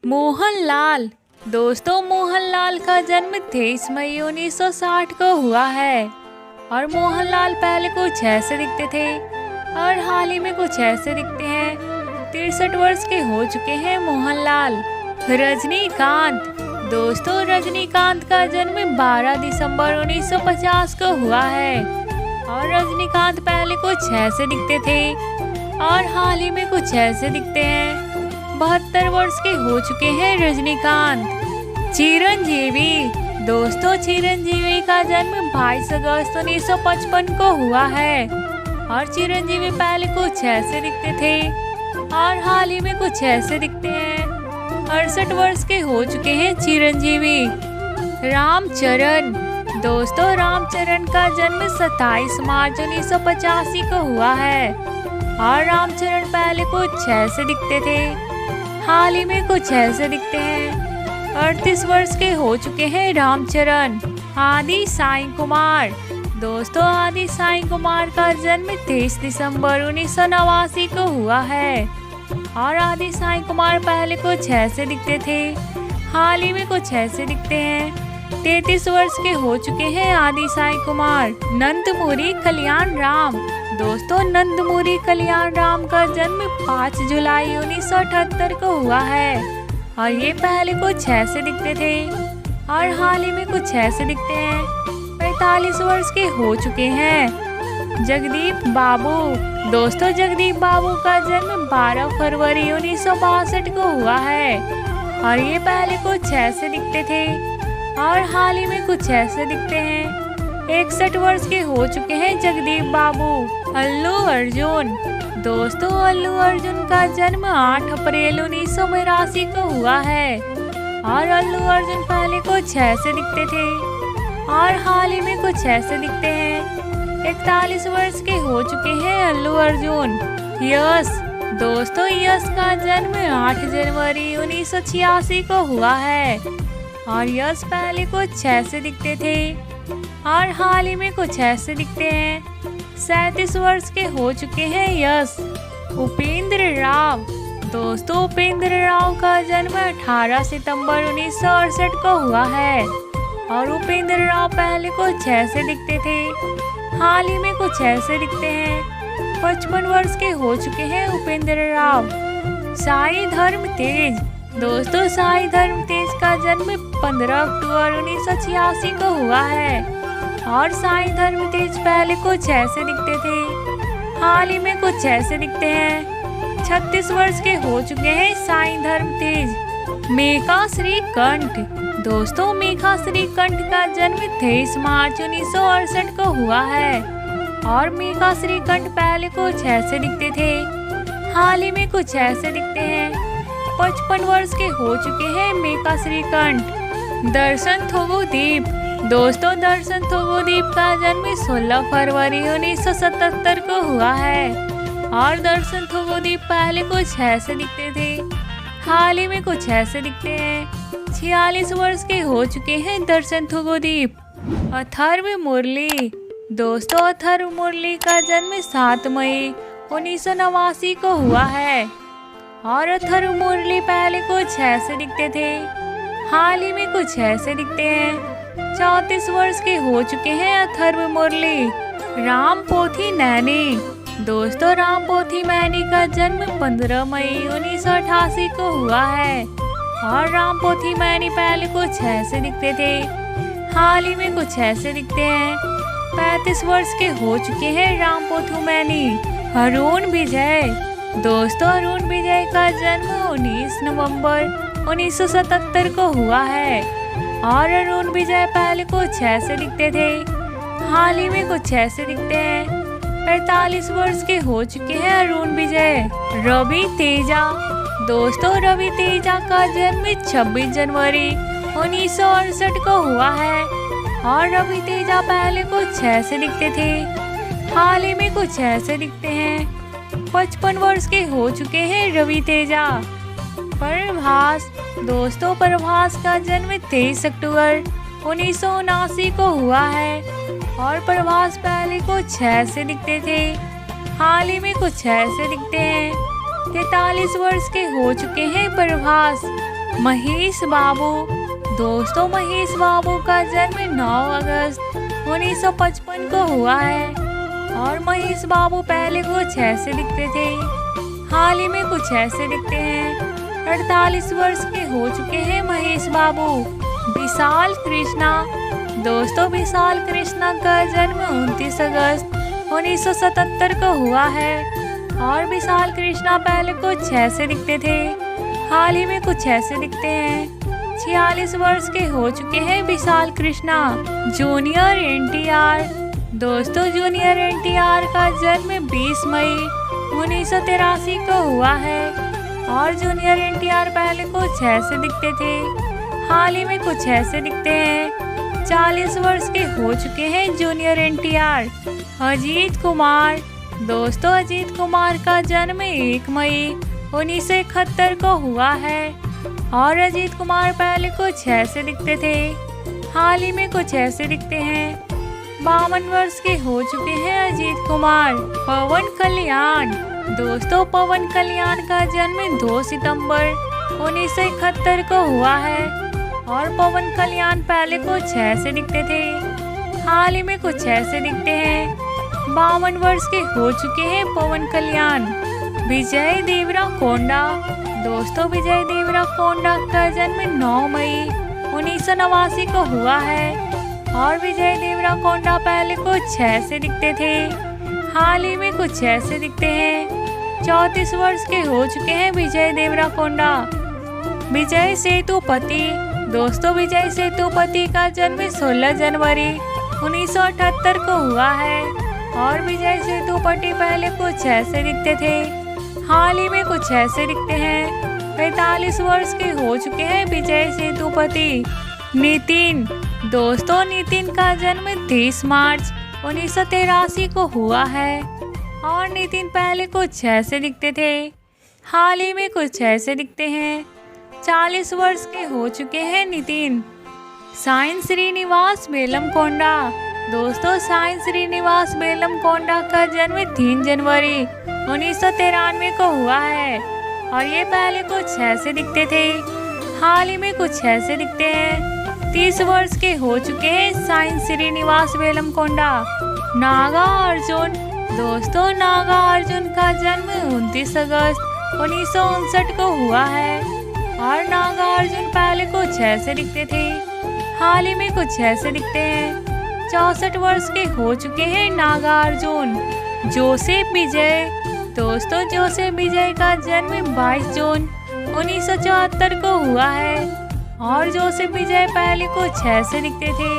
मोहनलाल। दोस्तों, मोहनलाल का जन्म 23 मई 1960 को हुआ है। और मोहनलाल पहले कुछ ऐसे दिखते थे और हाल ही में कुछ ऐसे दिखते हैं। 63 वर्ष के हो चुके हैं मोहनलाल। रजनीकांत। दोस्तों, रजनीकांत का जन्म 12 दिसंबर 1950 को हुआ है। और रजनीकांत पहले कुछ ऐसे दिखते थे और हाल ही में कुछ ऐसे दिखते हैं। 72 वर्ष के हो चुके हैं रजनीकांत। चिरंजीवी। दोस्तों, चिरंजीवी का जन्म 22 अगस्त 1955 को हुआ है। और चिरंजीवी पहले कुछ ऐसे दिखते थे और हाल ही में कुछ ऐसे दिखते हैं। 68 वर्ष के हो चुके हैं चिरंजीवी। रामचरण। दोस्तों, रामचरण का जन्म 27 मार्च 1985 को हुआ है। और रामचरण पहले कुछ ऐसे दिखते थे, हाल ही में कुछ ऐसे दिखते हैं। 38 वर्ष के हो चुके हैं रामचरण। आदि साईं कुमार। दोस्तों, आदि साईं कुमार का जन्म 23 दिसंबर 1989 को हुआ है। और आदि साईं कुमार पहले कुछ ऐसे दिखते थे, हाल ही में कुछ ऐसे दिखते हैं। 33 वर्ष के हो चुके हैं आदि साईं कुमार। नंदमुरी कल्याण राम। दोस्तों, नंदमुरी कल्याण राम का जन्म 5 जुलाई 1978 को हुआ है। और ये पहले कुछ ऐसे दिखते थे और हाल ही में कुछ ऐसे दिखते हैं। 45 वर्ष के हो चुके हैं। जगदीप बाबू। दोस्तों, जगदीप बाबू का जन्म 12 फरवरी 1962 को हुआ है। और ये पहले कुछ ऐसे दिखते थे और हाल ही में कुछ ऐसे दिखते हैं। 61 वर्ष के हो चुके हैं जगदीप बाबू। अल्लू अर्जुन। दोस्तों, अल्लू अर्जुन का जन्म 8 अप्रैल 1982 को हुआ है। और अल्लू अर्जुन पहले कुछ ऐसे दिखते थे और हाल ही में कुछ ऐसे दिखते हैं। 41 वर्ष के हो चुके हैं अल्लू अर्जुन। यश। दोस्तों, यश का जन्म 8 जनवरी 1986 को हुआ है। और यश पहले कुछ ऐसे दिखते थे और हाल ही में कुछ ऐसे दिखते हैं। 37 वर्ष के हो चुके हैं यश। उपेंद्र राव। दोस्तों, उपेंद्र राव का जन्म 18 सितंबर 1968 को हुआ है। और उपेंद्र राव पहले कुछ ऐसे दिखते थे, हाल ही में कुछ ऐसे दिखते हैं। 55 वर्ष के हो चुके हैं उपेंद्र राव। साई धर्म तेज। दोस्तों, साई धर्म तेज का जन्म 15 अक्टूबर 1986 को हुआ है। और साई धर्म तेज पहले कुछ ऐसे दिखते थे, हाल ही में कुछ ऐसे दिखते हैं। 36 वर्ष के हो चुके हैं साई धर्म तेज। मेघा श्रीकंठ। दोस्तों, मेघा श्रीकंठ का जन्म 23 मार्च 1968 को हुआ है। और मेघा श्रीकंठ पहले कुछ ऐसे दिखते थे, हाल ही में कुछ ऐसे दिखते हैं। 55 वर्ष के हो चुके हैं मेघा श्रीकंठ। दर्शन थोगुदीप। दोस्तों, दर्शन थोगुदीप का जन्म 16 फरवरी 1977 को हुआ है। और दर्शन थोगुदीप पहले कुछ ऐसे दिखते थे, हाल ही में कुछ ऐसे दिखते हैं। 46 वर्ष के हो चुके हैं दर्शन थोगुदीप। अथर्व मुरली। दोस्तों, अथर्व मुरली का जन्म 7 मई 1989 को हुआ है। और अथर्व मुरली पहले कुछ ऐसे दिखते थे, हाल ही में कुछ ऐसे दिखते हैं। 34 वर्ष के हो चुके हैं अथर्व मुरली। राम पोथी नैनी। दोस्तों, राम पोथी मैनी का जन्म 15 मई 1988 को हुआ है। और राम पोथी मैनी पहले कुछ ऐसे दिखते थे, हाल ही में कुछ ऐसे दिखते हैं। 35 वर्ष के हो चुके हैं राम पोथी मैनी। अरुण विजय। दोस्तों, अरुण विजय का जन्म 19 नवंबर 1977 को हुआ है। और अरुण विजय पहले कुछ ऐसे दिखते थे, हाल ही में कुछ ऐसे दिखते हैं। 45 वर्ष के हो चुके हैं अरुण विजय। रवि तेजा। दोस्तों, रवि तेजा का जन्म 26 जनवरी 1968 को हुआ है। और रवि तेजा पहले कुछ ऐसे दिखते थे, हाल ही में कुछ ऐसे दिखते हैं। 55 वर्ष के हो चुके हैं रवि तेजा। प्रभास। दोस्तों, प्रभास का जन्म 23 अक्टूबर 1979 को हुआ है। और प्रभास पहले कुछ ऐसे दिखते थे, हाल ही में कुछ ऐसे दिखते हैं। 43 वर्ष के हो चुके हैं प्रभास। महेश बाबू। दोस्तों महेश बाबू का जन्म 9 अगस्त 1955 को हुआ है और महेश बाबू पहले कुछ ऐसे दिखते थे, हाल ही में कुछ ऐसे दिखते हैं। 48 वर्ष के हो चुके हैं महेश बाबू। विशाल कृष्णा। दोस्तों विशाल कृष्णा का जन्म 29 अगस्त 1977 को हुआ है और विशाल कृष्णा पहले कुछ ऐसे दिखते थे, हाल ही में कुछ ऐसे दिखते हैं। 46 वर्ष के हो चुके हैं विशाल कृष्णा। जूनियर एनटीआर। दोस्तों जूनियर एनटीआर का जन्म 20 मई 1983 को हुआ है और जूनियर एनटीआर पहले कुछ ऐसे दिखते थे, हाल ही में कुछ ऐसे दिखते हैं। 40 वर्ष के हो चुके हैं जूनियर एनटीआर। अजीत कुमार। दोस्तों अजीत कुमार का जन्म 1 मई 1971 को हुआ है और अजीत कुमार पहले कुछ ऐसे दिखते थे, हाल ही में कुछ ऐसे दिखते हैं। 52 वर्ष के हो चुके हैं अजीत कुमार। पवन कल्याण। दोस्तों पवन कल्याण का जन्म 2 सितंबर 1971 को हुआ है और पवन कल्याण पहले कुछ ऐसे दिखते थे, हाल ही में कुछ ऐसे दिखते हैं। 52 वर्ष के हो चुके हैं पवन कल्याण। विजय देवराकोंडा। दोस्तों विजय देवराकोंडा का जन्म 9 मई 1989 को हुआ है और विजय देवराकोंडा पहले कुछ ऐसे दिखते थे, हाल ही में कुछ ऐसे दिखते हैं। 34 वर्ष के हो चुके हैं विजय देवराकोंडा। विजय सेतुपति। दोस्तों विजय सेतुपति का जन्म 16 जनवरी 1978 को हुआ है और विजय सेतुपति पहले कुछ ऐसे दिखते थे, हाल ही में कुछ ऐसे दिखते हैं। 45 वर्ष के हो चुके हैं विजय सेतुपति। नितिन। दोस्तों नितिन का जन्म 30 मार्च 1983 को हुआ है और नितिन पहले कुछ ऐसे दिखते थे, हाल ही में कुछ ऐसे दिखते हैं। 40 वर्ष के हो चुके हैं नितिन। साईं श्रीनिवास बेलमकोंडा। दोस्तों साईं श्रीनिवास बेलमकोंडा का जन्म 3 जनवरी 1993 को हुआ है और ये पहले कुछ ऐसे दिखते थे, हाल ही में कुछ ऐसे दिखते हैं। 30 वर्ष के हो चुके हैं साईं श्रीनिवास बेलमकोंडा। नागा अर्जुन। दोस्तों नागा अर्जुन का जन्म 29 अगस्त 1959 को हुआ है और नागा अर्जुन पहले कुछ ऐसे दिखते थे, हाल ही में कुछ ऐसे दिखते हैं। 64 वर्ष के हो चुके हैं नागा अर्जुन। जोसेफ विजय। दोस्तों जोसेफ विजय का जन्म 22 जून 1974 को हुआ है और जोसेफ विजय पहले कुछ ऐसे दिखते थे,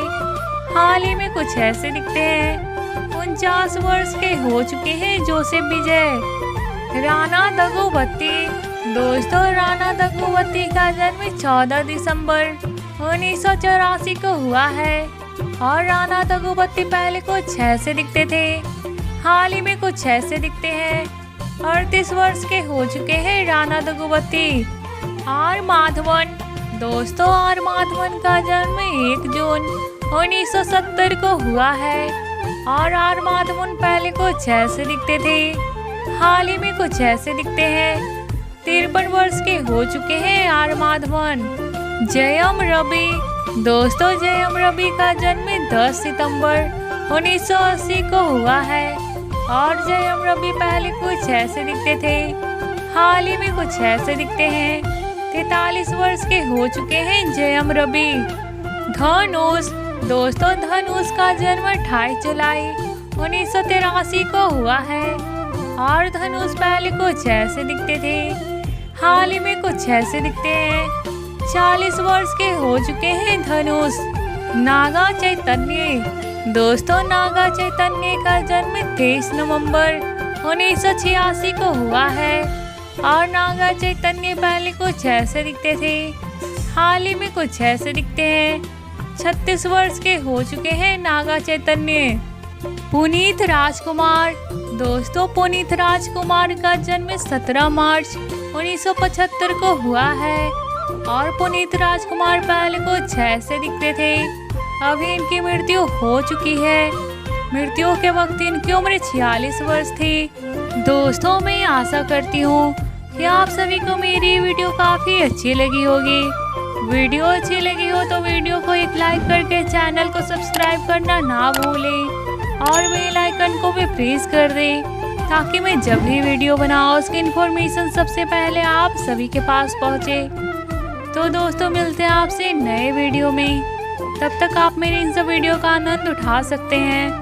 हाल ही में कुछ ऐसे दिखते हैं। 49 वर्ष के हो चुके हैं जोसेफ विजय। राणा दग्गुबत्ती। दोस्तों राणा दग्गुबत्ती का जन्म 14 दिसंबर 1984 को हुआ है और राणा दग्गुबत्ती पहले कुछ ऐसे दिखते थे, हाल ही में कुछ ऐसे दिखते हैं। 38 वर्ष के हो चुके हैं राणा दग्गुबत्ती। आर माधवन। दोस्तों आर माधवन का जन्म 1 जून 1970 को हुआ है और आर माधवन पहले कुछ ऐसे दिखते थे, हाल ही में कुछ ऐसे दिखते हैं। 53 वर्ष के हो चुके हैं आर माधवन। जयम रवि। दोस्तों जयम रवि का जन्म 10 सितंबर 1980 को हुआ है और जयम रवि पहले कुछ ऐसे दिखते थे, हाल ही में कुछ ऐसे दिखते हैं। 43 वर्ष के हो चुके हैं जयम रवि। धनुष। दोस्तों धनुष का जन्म 28 जुलाई 1983 को हुआ है और धनुष पहले कुछ ऐसे दिखते थे, हाल ही में कुछ ऐसे दिखते हैं। 40 वर्ष के हो चुके हैं धनुष। नागा चैतन्य। दोस्तों नागा चैतन्य का जन्म 23 नवंबर 1986 को हुआ है और नागा चैतन्य पहले कुछ ऐसे दिखते थे, हाल ही में कुछ ऐसे दिखते हैं। 36 वर्ष के हो चुके हैं नागा चैतन्य। पुनीत राजकुमार। दोस्तों पुनीत राजकुमार का जन्म 17 मार्च 1975 को हुआ है और पुनीत राजकुमार पहले कुछ ऐसे दिखते थे, अभी इनकी मृत्यु हो चुकी है। मृत्यु के वक्त इनकी उम्र 46 वर्ष थी। दोस्तों मैं आशा करती हूँ कि आप सभी को मेरी वीडियो काफ़ी अच्छी लगी होगी। वीडियो अच्छी लगी हो तो वीडियो को एक लाइक करके चैनल को सब्सक्राइब करना ना भूलें और बेल आइकन को भी प्रेस कर दें ताकि मैं जब भी वीडियो बनाऊँ उसकी इन्फॉर्मेशन सबसे पहले आप सभी के पास पहुँचे। तो दोस्तों मिलते हैं आपसे नए वीडियो में। तब तक आप मेरे इन सब वीडियो का आनंद उठा सकते हैं।